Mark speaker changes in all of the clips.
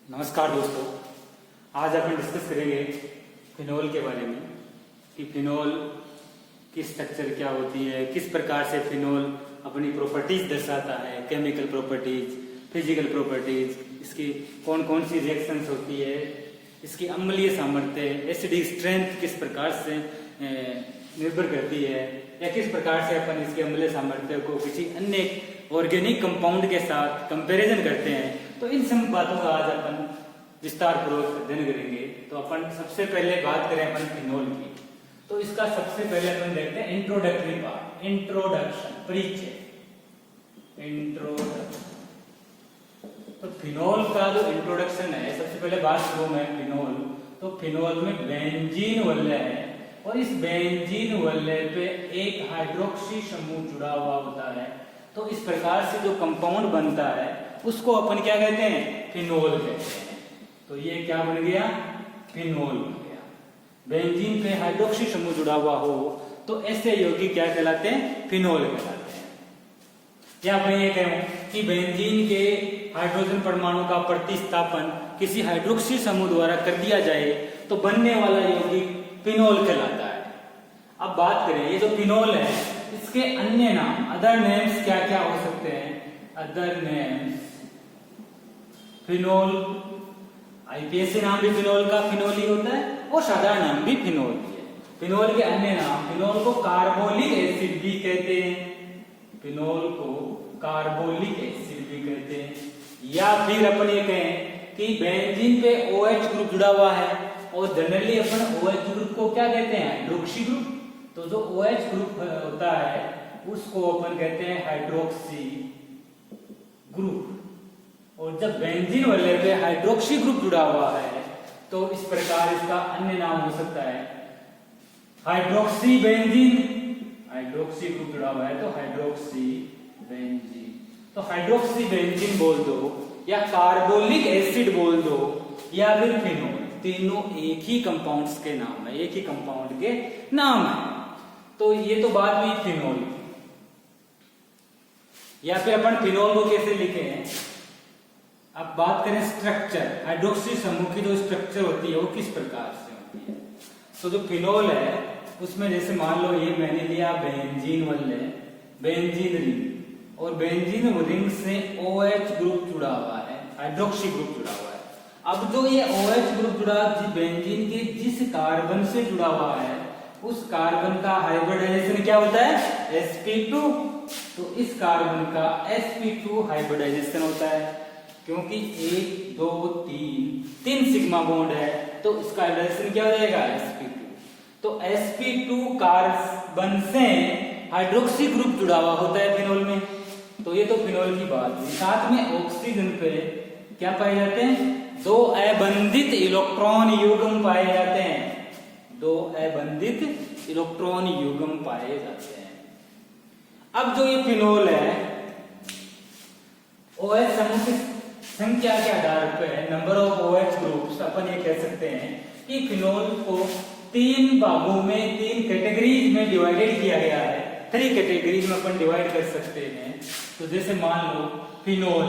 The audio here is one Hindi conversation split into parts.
Speaker 1: नमस्कार दोस्तों, आज अपन डिस्कस करेंगे फिनोल के बारे में कि फिनोल की स्ट्रक्चर क्या होती है, किस प्रकार से फिनोल अपनी प्रॉपर्टीज दर्शाता है, केमिकल प्रॉपर्टीज, फिजिकल प्रॉपर्टीज, इसकी कौन कौन सी रिएक्शंस होती है, इसकी अम्लीय सामर्थ्य, एसिडिक स्ट्रेंथ किस प्रकार से निर्भर करती है, या किस प्रकार से अपन इसके अम्लीय सामर्थ्य को किसी अन्य ऑर्गेनिक कंपाउंड के साथ कंपैरिजन करते हैं। तो इन सब बातों का आज अपन विस्तार पूर्वक अध्ययन करेंगे। तो अपन सबसे पहले बात करें अपन फिनोल की, तो इसका सबसे पहले अपन देखते हैं इंट्रोडक्टरी पार्ट, इंट्रोडक्शन, परिचय, इंट्रोडक्शन। तो फिनोल का जो इंट्रोडक्शन है, सबसे पहले बात करूं मैं फिनोल, तो फिनोल में बेंजीन वलय है और इस बेंजीन वलय पे एक हाइड्रोक्सी समूह जुड़ा हुआ होता है। तो इस प्रकार से जो कंपाउंड बनता है उसको अपन क्या कहते हैं? फिनोल कहते हैं। तो ये क्या बन गया? फिनोल बन गया। बेंजीन पे हाइड्रोक्सी समूह जुड़ा हुआ हो तो ऐसे यौगिक क्या कहलाते हैं? फिनोल कहलाते हैं। या मैं ये कहूं कि बेंजीन के हाइड्रोजन परमाणु का प्रतिस्थापन किसी हाइड्रोक्सी समूह द्वारा कर दिया जाए तो बनने वाला यौगिक फिनोल कहलाता है। अब बात करें ये जो फिनोल है इसके अन्य नाम, अदर नेम्स क्या क्या हो सकते हैं? अदर नेम्स फिनोल, आईपीएससी नाम भी फिनोल का फिनोल ही होता है और साधारण नाम भी फिनोल ही है। फिनोल के अन्य नाम, फिनोल को कार्बोलिक एसिड भी कहते हैं, फिनोल को कार्बोलिक एसिड भी कहते हैं। या फिर अपन ये कहें कि बेंजीन पे OH ग्रुप जुड़ा हुआ है और जनरली अपन OH ग्रुप को क्या कहते हैं? Hydroxy group. तो जो OH ग्रुप होता है उसको अपन कहते हैं हाइड्रोक्सी ग्रुप। और जब बेंजीन वलय पे हाइड्रोक्सी ग्रुप जुड़ा हुआ है तो इस प्रकार इसका अन्य नाम हो सकता है हाइड्रोक्सी बेंजीन। हाइड्रोक्सी ग्रुप जुड़ा हुआ है तो हाइड्रोक्सी बेंजीन। तो हाइड्रोक्सी बेंजीन बोल दो या कार्बोलिक एसिड बोल दो या फिर फिनोल, तीनों एक ही कंपाउंड्स के नाम है, एक ही कंपाउंड के नाम है। तो ये तो बात हुई फिनोल की। या फिर अपन फिनोल को कैसे लिखे हैं? अब बात करें स्ट्रक्चर, हाइड्रोक्सी समूह की जो स्ट्रक्चर होती है वो किस प्रकार से होती है? तो जो फिनोल है उसमें जैसे मान लो ये मैंने लिया बेंजीन वलय, बेंजीन रिंग, और बेंजीन रिंग से OH ग्रुप जुड़ा हुआ है, हाइड्रोक्सी ग्रुप जुड़ा हुआ है। अब जो ये OH ग्रुप जुड़ा बेंजीन के जिस कार्बन से जुड़ा हुआ है उस कार्बन का हाइब्रिडाइजेशन क्या होता है? sp2। तो इस कार्बन का sp2 हाइब्रिडाइजेशन होता है क्योंकि 1 2 3 सिग्मा बॉन्ड है तो इसका हाइब्रिडाइजेशन क्या हो जाएगा? sp2। तो sp2 कार्बन से हाइड्रोक्सी ग्रुप जुड़ा हुआ होता है फिनोल में। तो ये तो फिनोल की बात है। साथ में ऑक्सीजन पे क्या पाए जाते हैं? 2 अबंधित इलेक्ट्रॉन युग्म पाए जाते हैं, 2 अबंधित इलेक्ट्रॉन युग्म पाए जाते हैं। अब जो ये फिनोल है OH समूह की संख्या के आधार पर, नंबर ऑफ OH ग्रुप्स, अपन ये कह सकते हैं कि फिनोल को 3 भागों में, 3 कैटेगरीज में डिवाइडेड किया गया है। 3 कैटेगरीज में अपन डिवाइड कर सकते हैं। तो जैसे मान लो फिनोल,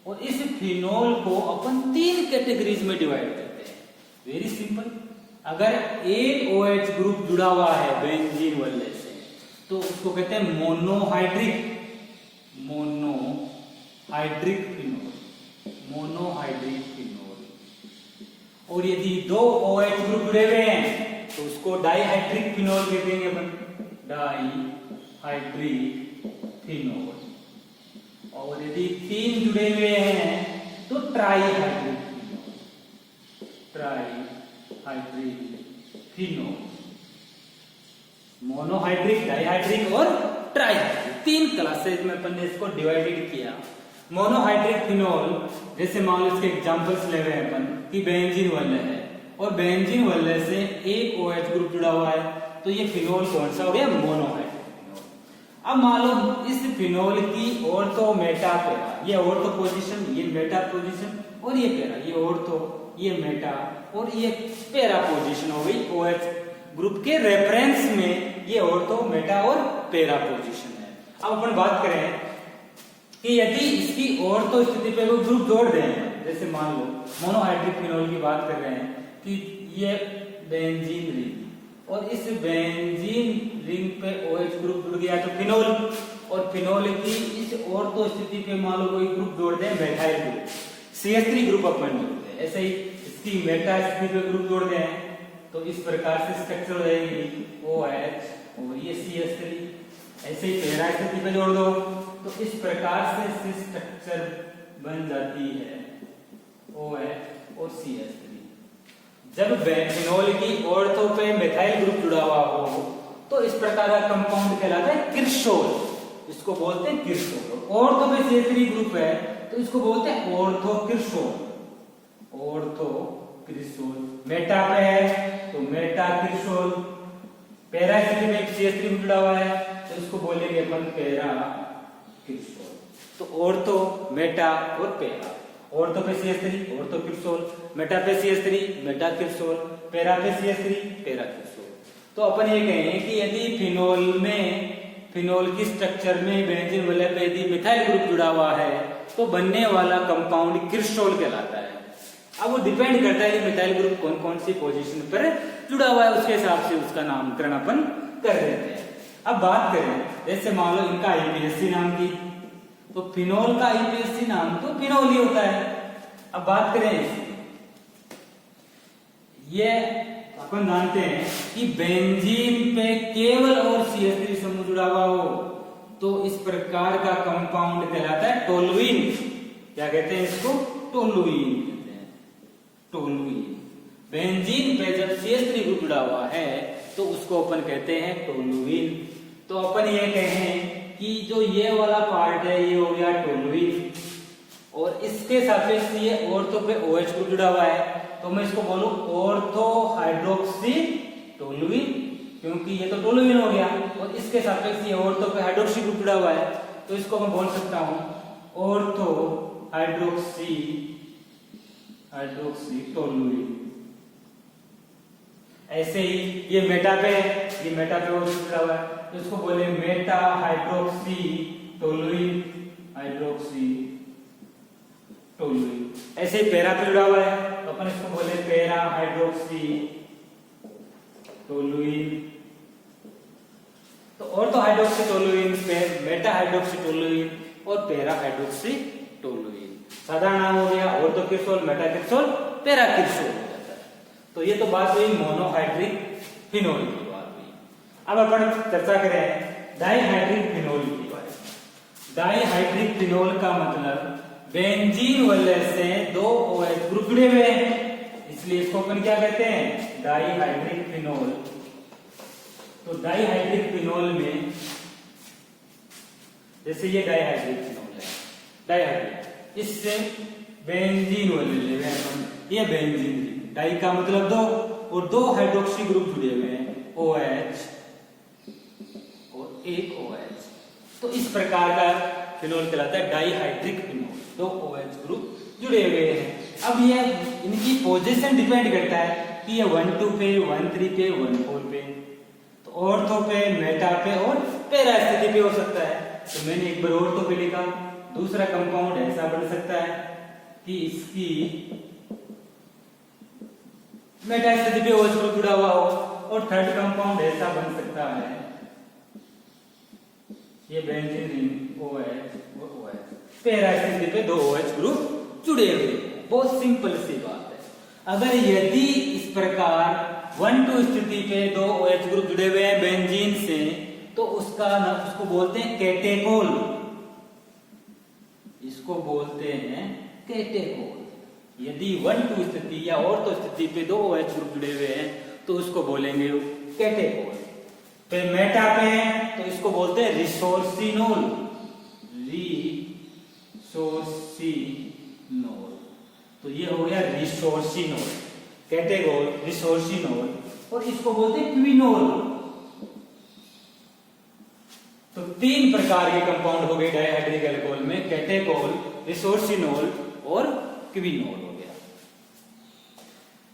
Speaker 1: और इस फिनोल को अपन 3 कैटेगरीज में डिवाइड करते हैं। Very simple. अगर एक OH ग्रुप जुड़ा हुआ है बेंजीन वलय से तो उसको कहते हैं monohydric, monohydric phenol, monohydric phenol. और यदि 2 OH ग्रुप जुड़े हुए हैं तो उसको डाइहाइड्रिक फिनोल कहते हैं अपन, डाइहाइड्रिक फिनोल। और यदि 3 जुड़े हुए हैं तो trihydric phenol, trihydric phenol. Monohydric, dihydric और ट्राइहाइड्रिक, 3 क्लासेज में अपन ने इसको डिवाइडेड किया। मोनोहाइड्रिक फिनोल, जैसे मान लो इसके एग्जांपल्स ले रहे हैं अपन कि बेंजीन वलय है और बेंजीन वलय से एक OH ग्रुप जुड़ा हुआ है तो ये फिनोल कौन सा हो गया? Monohydric phenol. अब मान लो इस फिनोल की ऑर्थो मेटा पैरा, ये ऑर्थो पोजीशन, ये मेटा पोजीशन, और ये पैरा, ये ऑर्थो, ये मेटा और ये पैरा पोजीशन हो गई OH ग्रुप के रेफरेंस में। ये ऑर्थो, मेटा और पैरा पोजीशन है। अब अपन बात करें कि यदि इसकी ऑर्थो स्थिति पे कोई ग्रुप जोड़ दें, जैसे मान लो मोनोहाइड्रिक फिनोल की बात कर रहे हैं कि ये बेंजीन रिंग और इस बेंजीन रिंग पे OH ग्रुप जुड़ गया तो फिनोल, और फिनोल की इस ऑर्थो स्थिति पे मान लो कोई ग्रुप जोड़ दें मेथाइल ग्रुप, CH3 ग्रुप अपन जोड़ते हैं, ऐसे ही इसकी मेटा स्थिति पे ग्रुप जोड़ दें तो इस प्रकार से स्ट्रक्चर हो जाएगी OH और ये CH3। ऐसे ही पैरा स्थिति पे जोड़ दो तो इस प्रकार से स्ट्रक्चर बन जाती है OH और CH3। जब फिनोल की ऑर्थो पे मेथाइल ग्रुप जुड़ा हुआ हो तो इस प्रकार का कंपाउंड कहलाता है किरशोल, इसको बोलते हैं किरशोल। ऑर्थो पे CH3 ग्रुप है तो इसको बोलते हैं ऑर्थो किरशोल, ऑर्थो किरशोल। मेटा पे है तो मेटा किरशोल, पैरा स्थिति में CH3 ग्रुप जुड़ा हुआ है तो इसको बोलेंगे अपन पैरा किरशोल। तो ऑर्थो, मेटा और पैरा, ऑर्थो पे CH3 ऑर्थो किरशोल, मेटा पे CH3 मेटा किरशोल, पैरा पे CH3 पैरा किरशोल। तो अपन ये कहें कि यदि फिनोल की स्ट्रक्चर में बेंजीन वलय पे यदि मिथाइल ग्रुप जुड़ा हुआ है तो बनने वाला कंपाउंड किरशोल कहलाता है। अब वो डिपेंड करता है कि मिथाइल ग्रुप कौन कौन सी पोजीशन पर जुड़ा हुआ है, उसके हिसाब से उसका नामकरण अपन कर देते हैं। अब बात करें जैसे मान लो इनका IPSC नाम की, तो फिनोल का IPSC नाम तो फिनोल ही होता है। अब बात करें इसकी, ये अपन जानते हैं कि बेंजीन पे केवल और CH3 समूह जुड़ा हुआ हो तो इस प्रकार का कंपाउंड कहलाता है टोलुइन। क्या कहते हैं इसको? टोलुइन कहते हैं, टोलुइन। बेंजीन पे जब CH3 ग्रुप जुड़ा हुआ है तो उसको अपन कहते हैं टोलुइन। तो अपन ये कहें कि जो ये वाला पार्ट है ये हो गया टोलुइन और इसके सापेक्ष ये ऑर्थो पे OH ग्रुप जुड़ा हुआ है तो मैं इसको बोलूं ऑर्थो हाइड्रोक्सी टोलुइन, क्योंकि ये तो टोलुइन हो गया और इसके सापेक्ष ये ऑर्थो पे हाइड्रोक्सी ग्रुप जुड़ा हुआ है तो इसको मैं बोल सकता हूं ऑर्थो हाइड्रोक्सी टोलुइन। ऐसे ही ये मेटा पे OH जुड़ा हुआ है तो इसको बोले मेटा हाइड्रोक्सी टोलुइन, ऐसे ही पैरा पे जुड़ा हुआ है तो अपन इसको बोले पैरा हाइड्रोक्सी टोलुइन। तो ortho hydroxy toluene, Meta hydroxy toluene और पैरा हाइड्रोक्सी टोलुइन। साधारण नाम हो गया ऑर्थो किरशोल, मेटा किरशोल, पैरा किरशोल हो जाता है। तो ये तो बात हुई मोनोहाइड्रिक फिनोल की बात हुई। अब अपन चर्चा करें डाइहाइड्रिक फिनोल की बात। डाइहाइड्रिक फिनोल का मतलब बेंजीन वलय से दो OH ग्रुप जुड़े हुए हैं, इसलिए इसको अपन क्या कहते हैं? Dihydric phenol. तो डाइहाइड्रिक फिनोल में जैसे ये डाइहाइड्रिक फिनोल है, डाइहाइड्रिक, इससे बेंजीन वलय ले रहे हैं, ये बेंजीन, डाई का मतलब दो और दो हाइड्रोक्सी ग्रुप जुड़े हुए हैं OH और एक OH। तो इस प्रकार का फिनोल कहलाता है डाइहाइड्रिक फिनोल, दो OH ग्रुप जुड़े हुए हैं। अब ये इनकी पोजीशन डिपेंड करता है कि ये 1,2 पे, 1,3 पे, 1,4 पे, तो ऑर्थो पे, मेटा पे और पैरा स्थिति पे हो सकता है। तो मैंने एक बार ऑर्थो पे लिखा, दूसरा कंपाउंड ऐसा बन सकता है कि इसकी मेटा स्थिति पे OH ग्रुप जुड़ा हुआ हो और थर्ड कंपाउंड ऐसा बन सकता है ये बेंजीन रिंग OH और OH, पैरा स्थिति पे दो OH ग्रुप जुड़े हुए। बहुत सिंपल सी बात है। अगर यदि इस प्रकार 1,2 स्थिति पे दो OH ग्रुप जुड़े हुए हैं बेंजीन से तो उसको बोलते हैं कैटेकोल, इसको बोलते हैं कैटेकोल। यदि 1,2 स्थिति या ऑर्थो स्थिति पे दो OH ग्रुप जुड़े हुए हैं तो उसको बोलेंगे कैटेकोल। पे मेटा पे है तो इसको बोलते हैं रिसोर्सिनोल, तो ये हो गया रिसोर्सिनोल, कैटेकोल, रिसोर्सिनोल, और इसको बोलते हैं क्विनोल। तो तीन प्रकार के कंपाउंड हो गए डाइहाइड्रिक अल्कोहल में, कैटेकोल, रिसोर्सिनोल और क्विनोल हो गया।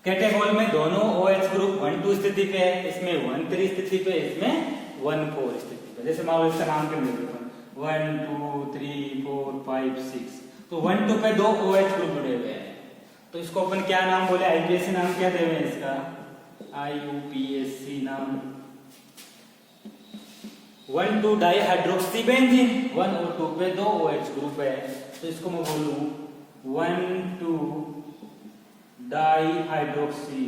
Speaker 1: कैटेकोल में दोनों OH ग्रुप 1,2 स्थिति पे है, इसमें 1,3 स्थिति पे, इसमें 1,4 स्थिति पे। जैसे मान लो इसका नाम कर देते हैं 1, 2, 3, 4, 5, 6, तो 1 2 पे 2 OH ग्रुप जुड़े हुए हैं, तो इसको अपन क्या नाम बोले, आईपीएससी नाम क्या दे हुए हैं इसका, IUPAC नाम। 1 2 डाइहाइड्रोक्सी बेंजीन, 1 और 2 पे 2 OH ग्रुप है, तो इसको मैं बोलूं 1 2 डाइहाइड्रोक्सी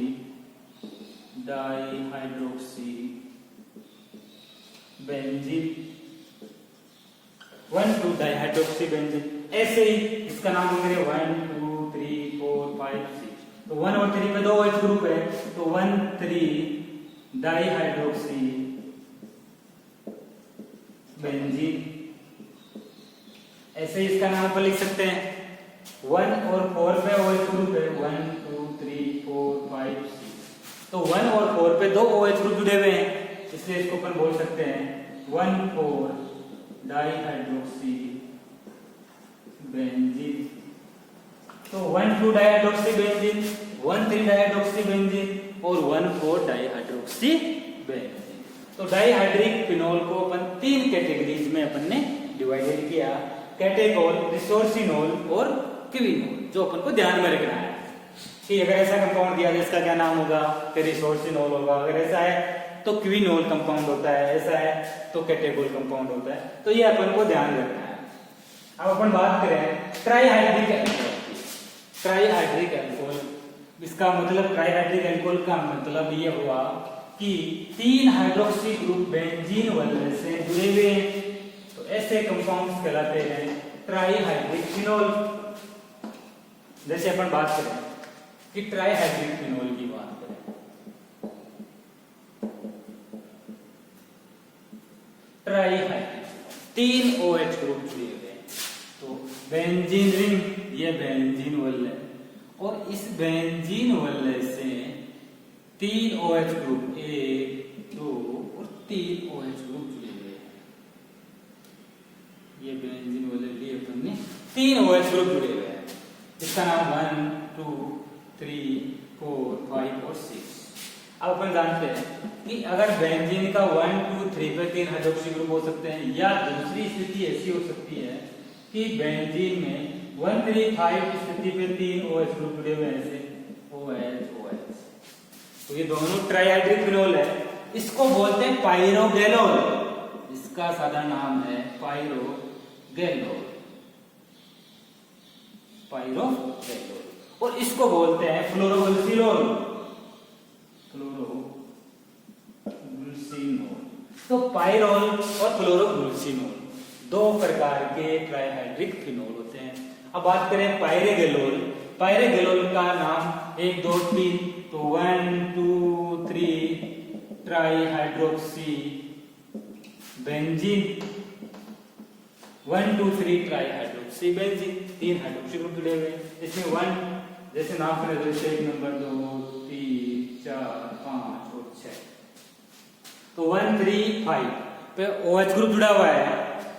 Speaker 1: बेंजीन, 1 2 डाइहाइड्रोक्सी बेंजीन। ऐसे ही इसका नाम होंगे 1 2 3 4 5 6, तो 1 और 3 पे 2 OH ग्रुप है, तो 1 3 डाइहाइड्रोक्सी बेंजीन। ऐसे ही इसका नाम अपन लिख सकते हैं 1 और 4 पे OH ग्रुप है, 1 2 3 4 5 6, तो 1 और 4 पे 2 OH ग्रुप जुड़े हुए हैं, इसलिए इसको अपन बोल सकते हैं 1 4 डाइहाइड्रोक्सी बेंजीन। तो 1 2 डाइहाइड्रोक्सी बेंजीन, 1 3 डाइहाइड्रोक्सी बेंजीन और 1 4 डाइहाइड्रोक्सी बेंजीन। तो डाइहाइड्रिक फिनोल को अपन 3 कैटेगरीज में अपन ने डिवाइडेड किया, कैटेकोल, रिसोर्सिनोल और क्विनोल, जो अपन को ध्यान में रखना है कि अगर ऐसा कंपाउंड दिया जाए इसका क्या नाम होगा, तो रिसोर्सिनोल होगा, अगर ऐसा है तो क्विनोल कंपाउंड होता है, ऐसा है तो कैटेकोल कंपाउंड होता है, तो ये अपन को ध्यान रखना है। अब अपन बात करें ट्राइहाइड्रिक एल्कोहल की। ट्राइहाइड्रिक एल्कोहल, इसका मतलब ट्राइहाइड्रिक एल्कोहल का मतलब ये हुआ कि 3 हाइड्रोक्सी ग्रुप बेंजीन वल्ले से जुड़े हुए हैं, तो ऐसे कंपाउंड्स कहलाते हैं ट्राइहाइड्रिक फिनोल। जैसे अपन बात करें कि ट्राइहाइड्रिक फिनोल की बात करें, ट्राइहाइड्रिक 3 OH ग्रुप जुड़े हुए हैं, तो बेंजीन रिंग, ये बेंजीन वल्ले, और इस बेंजीन वल्ले से 3 OH ग्रुप 1 2 और 3 OH ग्रुप जुड़े हुए हैं। ये बेंजीन वल्ले लिए अपन ने 3 OH ग्रुप जुड़े हुए हैं, इसका नाम 1 2 3 4 5 और 6। अब अपन जानते हैं कि अगर बेंजीन का 1 2 3 पे 3 हाइड्रोक्सी ग्रुप हो सकते हैं, या दूसरी स्थिति ऐसी हो सकती है कि बेंजीन में 1 3 5 की स्थिति पे 3 OH ग्रुप जुड़े हुए हैं, ऐसे OH। तो ये दोनों ट्राइहाइड्रिक फिनोल है, इसको बोलते हैं पाइरोगेलोल, इसका साधारण नाम है पाइरोगेलोल, और इसको बोलते हैं फ्लोरोगुल्सिनोल। तो पाइरोल और फ्लोरोगुल्सिनोल 2 प्रकार के ट्राइहाइड्रिक फिनोल होते हैं। अब बात करें पाइरेगेलोल, पाइरेगेलोल का नाम 1 2 3, तो 1 2 3 ट्राइहाइड्रोक्सी बेंजीन, 1 2 3 ट्राइहाइड्रोक्सी बेंजीन, 3 हाइड्रोक्सी ग्रुप जुड़े हुए हैं। इसमें 1 जैसे नाम करें तो 1 नंबर 2 3 4 5 और 6, तो 1 3 5 पे OH ग्रुप जुड़ा हुआ है,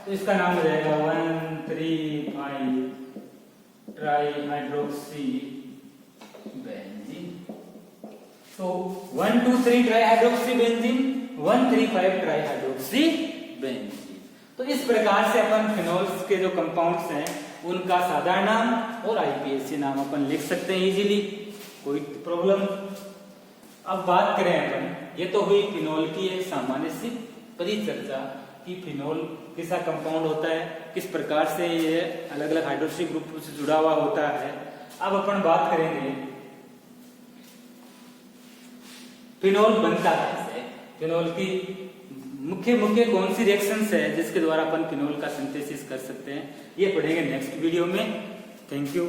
Speaker 1: तो इसका नाम हो जाएगा 1 3 5 ट्राइहाइड्रोक्सी बेंजीन। तो 1 2 3 ट्राइहाइड्रोक्सी बेंजीन, 1 3 5 ट्राइहाइड्रोक्सी बेंजीन। तो इस प्रकार से अपन फिनोल्स के जो कंपाउंड्स हैं उनका साधारण नाम और आईपीएससी नाम अपन लिख सकते हैं इजीली, कोई प्रॉब्लम। अब बात करें अपन, ये तो हुई फिनोल की एक सामान्य सी परिचर्चा कि फिनोल कैसा कंपाउंड होता है, किस प्रकार से ये अलग अलग हाइड्रोक्सी ग्रुप से जुड़ा हुआ होता है। अब अपन बात करेंगे फिनोल बनता कैसे, फिनोल की मुख्य कौन सी रिएक्शंस है जिसके द्वारा अपन फिनोल का सिंथेसिस कर सकते हैं, ये पढ़ेंगे नेक्स्ट वीडियो में। Thank you.